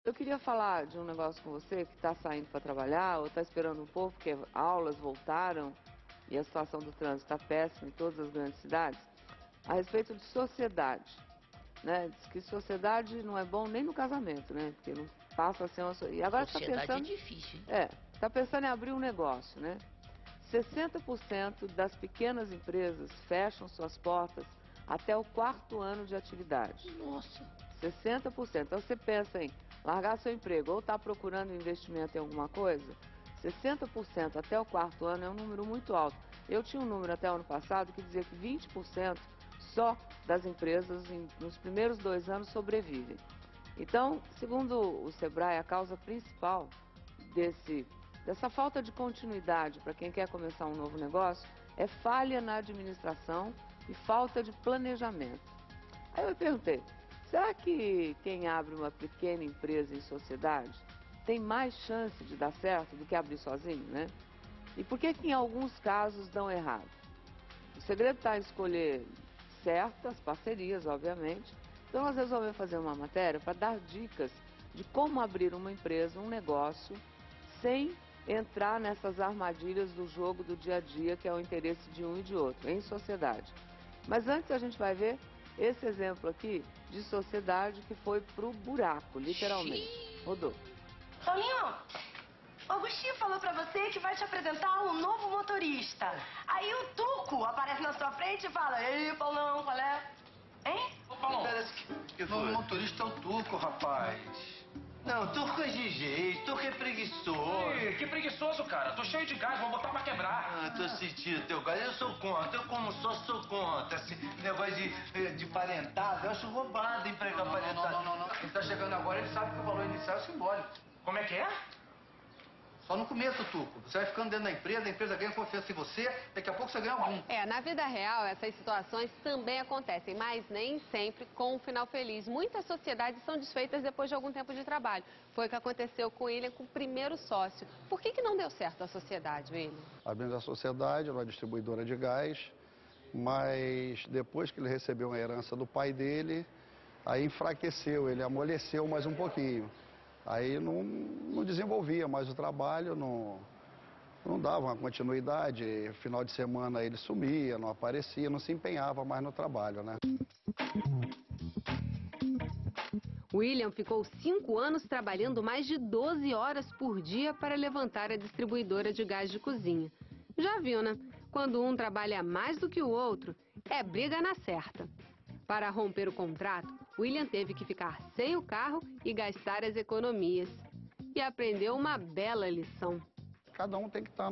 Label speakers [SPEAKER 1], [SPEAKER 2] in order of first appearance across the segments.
[SPEAKER 1] Eu queria falar de um negócio com você que está saindo para trabalhar ou está esperando um pouco, porque aulas voltaram e a situação do trânsito está péssima em todas as grandes cidades, a respeito de sociedade. Né? Diz que sociedade não é bom nem no casamento, né? Porque não passa a ser uma... E agora está pensando...
[SPEAKER 2] é difícil, hein?
[SPEAKER 1] Está pensando em abrir um negócio, né? 60% das pequenas empresas fecham suas portas até o 4º ano de atividade.
[SPEAKER 2] Nossa!
[SPEAKER 1] 60%. Então você pensa em largar seu emprego ou está procurando investimento em alguma coisa, 60% até o 4º ano é um número muito alto. Eu tinha um número até o ano passado que dizia que 20% só das empresas nos primeiros 2 anos sobrevivem. Então, segundo o Sebrae, a causa principal dessa falta de continuidade para quem quer começar um novo negócio é falha na administração e falta de planejamento. Aí eu me perguntei, será que quem abre uma pequena empresa em sociedade tem mais chance de dar certo do que abrir sozinho, né? E por que em alguns casos dão errado? O segredo está em escolher certas parcerias, obviamente. Então nós resolvemos fazer uma matéria para dar dicas de como abrir uma empresa, um negócio, sem entrar nessas armadilhas do jogo do dia a dia, que é o interesse de um e de outro, em sociedade. Mas antes a gente vai ver esse exemplo aqui de sociedade que foi pro buraco, literalmente. Rodou.
[SPEAKER 3] Paulinho, o Agostinho falou pra você que vai te apresentar um novo motorista. Aí o Tuco aparece na sua frente e fala, ei, Paulão, qual é? Hein?
[SPEAKER 4] Ô, Paulão.
[SPEAKER 5] Que novo motorista é o Tuco, rapaz. Não, Tuco é de jeito, Tuco é preguiçoso.
[SPEAKER 4] Ih, que preguiçoso, cara. Tô cheio de gás, vou botar pra quebrar.
[SPEAKER 5] Ah, tô sentindo teu gás. Eu sou contra, eu como sócio sou contra. Esse negócio de parentado, eu acho roubado empregar parentado.
[SPEAKER 6] Não. Ele tá chegando agora, ele sabe que o valor inicial é simbólico.
[SPEAKER 4] Como é que é?
[SPEAKER 6] Só no começo, Tuco. Você vai ficando dentro da empresa, a empresa ganha confiança em você, daqui a pouco você ganha algum.
[SPEAKER 7] Na vida real, essas situações também acontecem, mas nem sempre com um final feliz. Muitas sociedades são desfeitas depois de algum tempo de trabalho. Foi o que aconteceu com ele, com o primeiro sócio. Por que não deu certo a sociedade, William?
[SPEAKER 8] Abrimos a sociedade, uma distribuidora de gás, mas depois que ele recebeu uma herança do pai dele, aí enfraqueceu, ele amoleceu mais um pouquinho. Aí não desenvolvia mais o trabalho, não dava uma continuidade. Final de semana ele sumia, não aparecia, não se empenhava mais no trabalho, né?
[SPEAKER 7] William ficou 5 anos trabalhando mais de 12 horas por dia para levantar a distribuidora de gás de cozinha. Já viu, né? Quando um trabalha mais do que o outro, é briga na certa. Para romper o contrato, William teve que ficar sem o carro e gastar as economias. E aprendeu uma bela lição.
[SPEAKER 8] Cada um tem que estar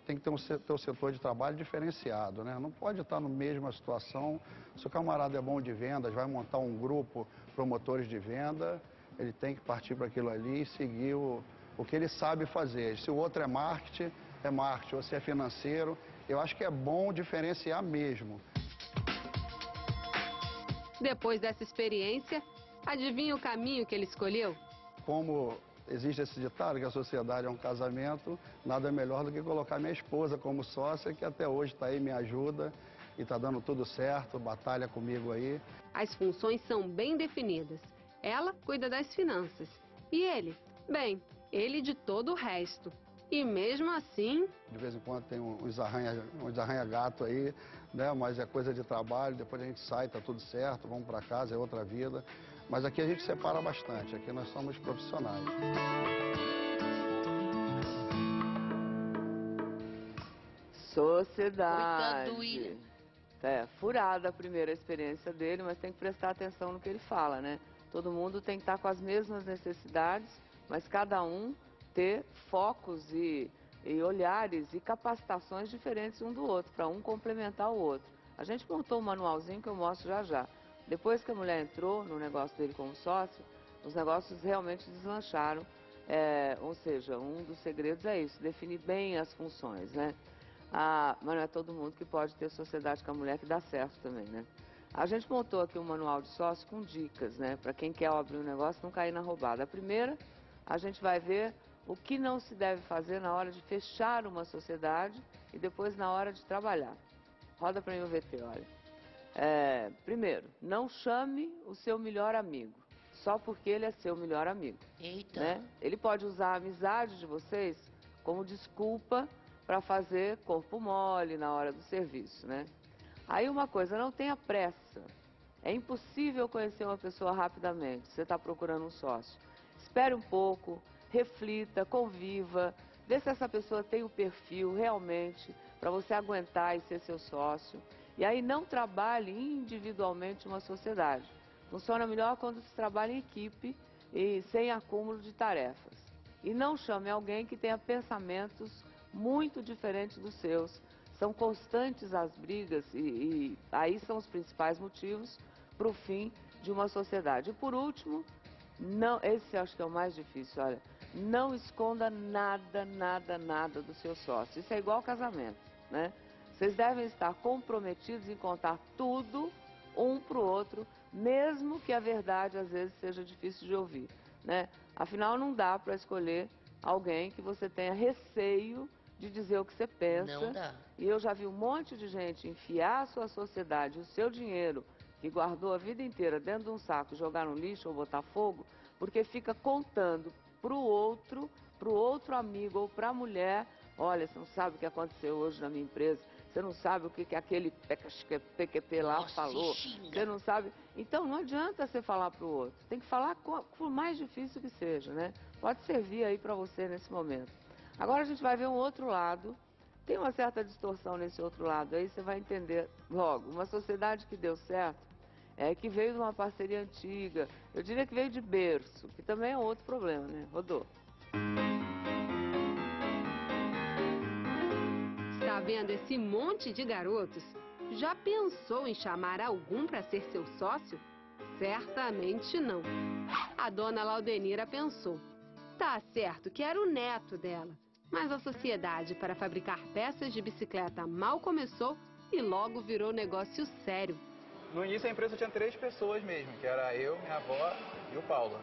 [SPEAKER 8] tem que ter o setor de trabalho diferenciado, né? Não pode estar na mesma situação. Se o camarada é bom de vendas, vai montar um grupo promotores de venda, ele tem que partir para aquilo ali e seguir o que ele sabe fazer. Se o outro é marketing, ou se é financeiro, eu acho que é bom diferenciar mesmo.
[SPEAKER 7] Depois dessa experiência, adivinha o caminho que ele escolheu?
[SPEAKER 8] Como existe esse ditado que a sociedade é um casamento, nada melhor do que colocar minha esposa como sócia, que até hoje está aí, me ajuda e está dando tudo certo, batalha comigo aí.
[SPEAKER 7] As funções são bem definidas. Ela cuida das finanças e ele, bem, ele de todo o resto. E mesmo assim...
[SPEAKER 8] De vez em quando tem uns arranha-gato aí, né? Mas é coisa de trabalho, depois a gente sai, tá tudo certo, vamos para casa, é outra vida. Mas aqui a gente separa bastante, aqui nós somos profissionais.
[SPEAKER 1] Sociedade.
[SPEAKER 2] Coitado do William.
[SPEAKER 1] Furada a primeira experiência dele, mas tem que prestar atenção no que ele fala, né? Todo mundo tem que estar com as mesmas necessidades, mas cada um ter focos e olhares e capacitações diferentes um do outro, para um complementar o outro. A gente montou um manualzinho que eu mostro já já. Depois que a mulher entrou no negócio dele como sócio, os negócios realmente deslancharam. Ou seja, um dos segredos é isso, definir bem as funções, né? Mas não é todo mundo que pode ter sociedade com a mulher que dá certo também, né? A gente montou aqui um manual de sócio com dicas, né? Para quem quer abrir um negócio não cair na roubada. A primeira, a gente vai ver o que não se deve fazer na hora de fechar uma sociedade e depois na hora de trabalhar. Roda para mim o VT, olha. Primeiro, não chame o seu melhor amigo. só porque ele é seu melhor amigo.
[SPEAKER 2] Eita.
[SPEAKER 1] Né? Ele pode usar a amizade de vocês como desculpa para fazer corpo mole na hora do serviço, né? Aí uma coisa, não tenha pressa. É impossível conhecer uma pessoa rapidamente. Você está procurando um sócio. Espere um pouco, reflita, conviva, vê se essa pessoa tem o perfil realmente para você aguentar e ser seu sócio. E aí não trabalhe individualmente uma sociedade. Funciona melhor quando se trabalha em equipe e sem acúmulo de tarefas. E não chame alguém que tenha pensamentos muito diferentes dos seus. São constantes as brigas e aí são os principais motivos para o fim de uma sociedade. E por último, não, esse acho que é o mais difícil, olha, não esconda nada, nada, nada do seu sócio. Isso é igual ao casamento, né? Vocês devem estar comprometidos em contar tudo um para o outro, mesmo que a verdade às vezes seja difícil de ouvir, né? Afinal, não dá para escolher alguém que você tenha receio de dizer o que você pensa.
[SPEAKER 2] Não dá.
[SPEAKER 1] E eu já vi um monte de gente enfiar a sua sociedade, o seu dinheiro, que guardou a vida inteira dentro de um saco, jogar no lixo ou botar fogo, porque fica contando para o outro amigo ou para a mulher, olha, você não sabe o que aconteceu hoje na minha empresa, você não sabe o que aquele PQP lá
[SPEAKER 2] Nossa,
[SPEAKER 1] falou,
[SPEAKER 2] xinga.
[SPEAKER 1] você não sabe. Então não adianta você falar para o outro, tem que falar por mais difícil que seja, né? Pode servir aí para você nesse momento. Agora a gente vai ver um outro lado, tem uma certa distorção nesse outro lado, aí você vai entender logo. Uma sociedade que deu certo é que veio de uma parceria antiga, eu diria que veio de berço, que também é outro problema, né? Rodou.
[SPEAKER 7] Está vendo esse monte de garotos? Já pensou em chamar algum para ser seu sócio? Certamente não. A dona Laudenira pensou. Tá certo que era o neto dela, mas a sociedade para fabricar peças de bicicleta mal começou e logo virou negócio sério.
[SPEAKER 9] No início a empresa tinha 3 pessoas mesmo, que era eu, minha avó e o Paulo.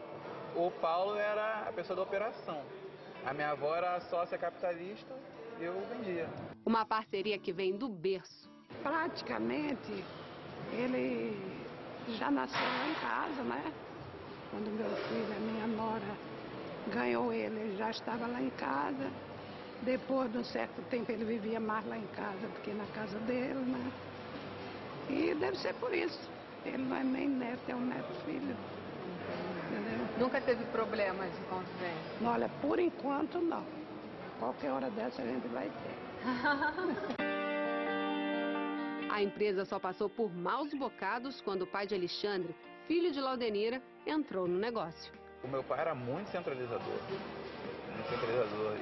[SPEAKER 9] O Paulo era a pessoa da operação. A minha avó era a sócia capitalista e eu vendia.
[SPEAKER 7] Uma parceria que vem do berço.
[SPEAKER 10] Praticamente, ele já nasceu lá em casa, né? Quando meu filho, a minha nora, ganhou ele já estava lá em casa. Depois de um certo tempo ele vivia mais lá em casa do que na casa dele, né? E deve ser por isso. Ele não é nem neto, é um neto-filho. Entendeu?
[SPEAKER 7] Nunca teve problemas de convivência?
[SPEAKER 10] Olha, por enquanto não. Qualquer hora dessa a gente vai ter.
[SPEAKER 7] A empresa só passou por maus bocados quando o pai de Alexandre, filho de Laudenira, entrou no negócio.
[SPEAKER 9] O meu pai era muito centralizador.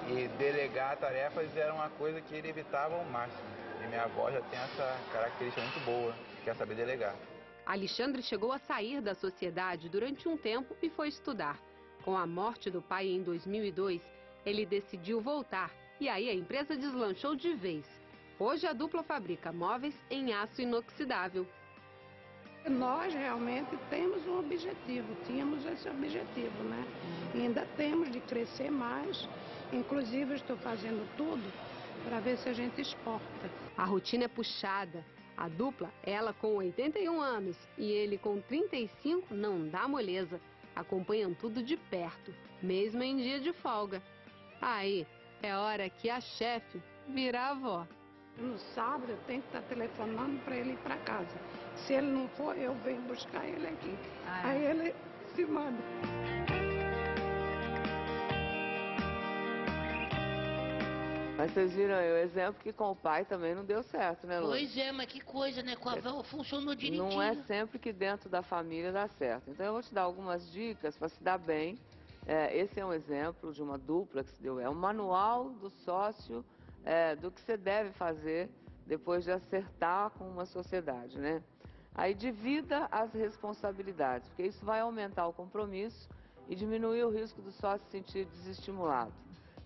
[SPEAKER 9] E delegar tarefas era uma coisa que ele evitava ao máximo. E minha avó já tem essa característica muito boa, que é saber delegar.
[SPEAKER 7] Alexandre chegou a sair da sociedade durante um tempo e foi estudar. Com a morte do pai em 2002, ele decidiu voltar e aí a empresa deslanchou de vez. Hoje a dupla fabrica móveis em aço inoxidável.
[SPEAKER 10] Nós realmente temos um objetivo, tínhamos esse objetivo, né? E ainda temos de crescer mais, inclusive eu estou fazendo tudo para ver se a gente exporta.
[SPEAKER 7] A rotina é puxada. A dupla, ela com 81 anos e ele com 35, não dá moleza. Acompanham tudo de perto, mesmo em dia de folga. Aí, é hora que a chefe vira avó.
[SPEAKER 10] No sábado eu tenho que estar telefonando para ele ir para casa. Se ele não for, eu venho buscar ele aqui. Aí ele se manda.
[SPEAKER 1] Mas vocês viram aí o exemplo que com o pai também não deu certo, né, Lu?
[SPEAKER 2] Pois é, mas que coisa, né? Com a avó funcionou direitinho.
[SPEAKER 1] Não é sempre que dentro da família dá certo. Então eu vou te dar algumas dicas para se dar bem. Esse é um exemplo de uma dupla que se deu. É um manual do sócio do que você deve fazer depois de acertar com uma sociedade, né? Aí divida as responsabilidades, porque isso vai aumentar o compromisso e diminuir o risco do sócio se sentir desestimulado.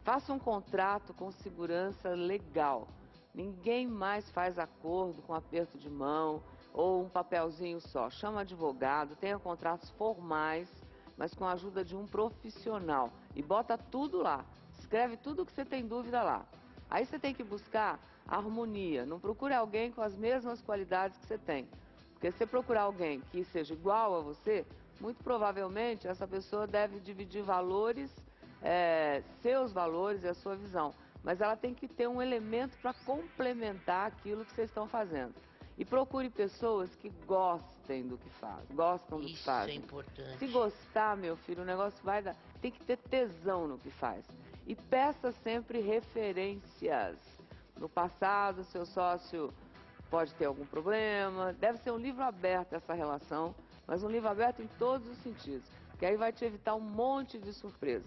[SPEAKER 1] Faça um contrato com segurança legal. Ninguém mais faz acordo com aperto de mão ou um papelzinho só. Chama advogado, tenha contratos formais, mas com a ajuda de um profissional. E bota tudo lá. Escreve tudo que você tem dúvida lá. Aí você tem que buscar harmonia. Não procure alguém com as mesmas qualidades que você tem. Porque se você procurar alguém que seja igual a você, muito provavelmente essa pessoa deve dividir valores, seus valores e a sua visão. Mas ela tem que ter um elemento para complementar aquilo que vocês estão fazendo. E procure pessoas que gostem do que fazem, gostam do que fazem.
[SPEAKER 2] Isso é importante.
[SPEAKER 1] Se gostar, meu filho, o negócio vai dar. Tem que ter tesão no que faz. E peça sempre referências. No passado, seu sócio pode ter algum problema. Deve ser um livro aberto essa relação, mas um livro aberto em todos os sentidos. Que aí vai te evitar um monte de surpresa.